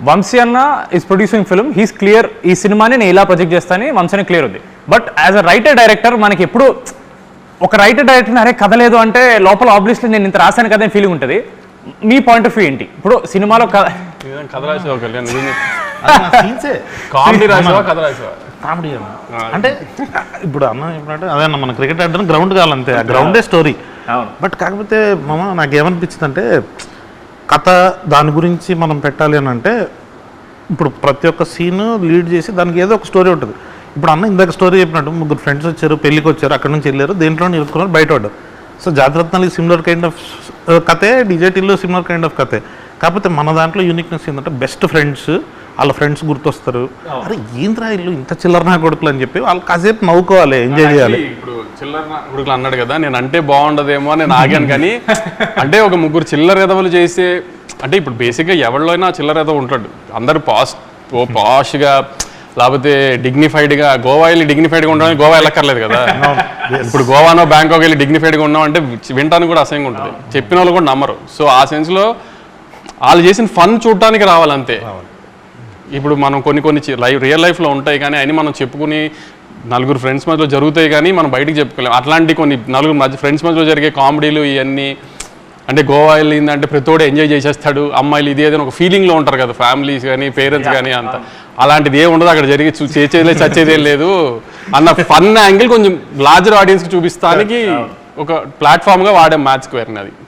వంశీ అన్న is producing film, he's clear ఈ సినిమాని నేను ఇలా ప్రొజెక్ట్ చేస్తాను, వంశీ క్లియర్ ఉంది. But as a writer director మనకి ఎప్పుడు ఒక రైటర్ డైరెక్టర్ అరే కథ లేదు అంటే లోపల ఆబ్వియస్లీ నేను ఇంత రాశాను కదా అని ఫీలింగ్ ఉంటుంది. మీ పాయింట్ ఆఫ్ వ్యూ ఏంటి? ఇప్పుడు సినిమాలో కథ రాసావా, కామెడీ రాసావా, కథ రాసావా? కామెడీ అంటే ఇప్పుడు అన్న చెప్పినట్టు అదే అన్న, మన క్రికెట్ ఆడడానికి గ్రౌండ్ కావాలంతే, ఆ గ్రౌండే స్టోరీ. బట్ కాకపోతే మామ నాకు ఏమనిపించింది అంటే కథ దాని గురించి మనం పెట్టాలి అని అంటే ఇప్పుడు ప్రతి ఒక్క సీన్ లీడ్ చేసి దానికి ఏదో ఒక స్టోరీ ఉంటుంది. ఇప్పుడు అన్న ఇందాక స్టోరీ చెప్పినట్టు 3 ఫ్రెండ్స్ వచ్చారు, పెళ్ళికి వచ్చారు, అక్కడ నుంచి వెళ్ళారు, దేంట్లో నిలుపుకున్నారు, బయట పడ్డారు. సో జాతిరత్నాలకి సిమిలర్ కైండ్ ఆఫ్ కథే, డిజేటీలో సిమిలర్ కైండ్ ఆఫ్ కథే. కాకపోతే మన దాంట్లో యూనిక్నెస్ ఏంటంటే బెస్ట్ ఫ్రెండ్స్, వాళ్ళ ఫ్రెండ్స్ గుర్తొస్తారు, అరే ఏంద్రా ఇల్లు ఇంత చిల్లర నా కొడుకులు అని చెప్పి వాళ్ళు కాసేపు నవ్వుకోవాలి, ఎంజాయ్ చేయాలి. ఇప్పుడు చిల్లర నా కొడుకులు అన్నాడు కదా, నేను అంటే బాగుండదేమో అని నేను ఆగాను. కానీ అంటే ఒక 3 చిల్లర ఎదవలు చేసే, అంటే ఇప్పుడు బేసిక్గా ఎవరిలో అయినా చిల్లర ఎదవ ఉంటాడు. అందరు పాష్గా లేకపోతే డిగ్నిఫైడ్గా, గోవా వెళ్ళి డిగ్నిఫైడ్గా ఉండడానికి గోవా వెళ్ళక్కర్లేదు కదా. ఇప్పుడు గోవానో బ్యాంకాక్ వెళ్ళి డిగ్నిఫైడ్గా ఉన్నాం అంటే వినటానికి కూడా అసహ్యంగా ఉంటుంది, చెప్పిన వాళ్ళు కూడా నమ్మరు. సో ఆ సెన్స్లో వాళ్ళు చేసిన ఫన్ చూడటానికి రావాలంతే. ఇప్పుడు మనం కొన్ని రియల్ లైఫ్లో ఉంటాయి కానీ అన్ని మనం చెప్పుకుని 4 ఫ్రెండ్స్ మధ్యలో జరుగుతాయి కానీ మనం బయటికి చెప్పుకోలేము. అట్లాంటి కొన్ని 4 ఫ్రెండ్స్ మధ్యలో జరిగే కామెడీలు ఇవన్నీ, అంటే గోవా వెళ్ళిందంటే ప్రతిోడు ఎంజాయ్ చేసేస్తాడు, అమ్మాయిలు ఇది ఏదైనా ఒక ఫీలింగ్లో ఉంటారు కదా, ఫ్యామిలీస్ కానీ పేరెంట్స్ కానీ, అంత అలాంటిది ఏ ఉండదు అక్కడ జరిగి చేసేదే చచ్చేదేం లేదు అన్న ఫన్ యాంగిల్ కొంచెం లార్జర్ ఆడియన్స్కి చూపిస్తానికి ఒక ప్లాట్ఫామ్గా వాడే మ్యాచ్ స్క్వేర్ అది.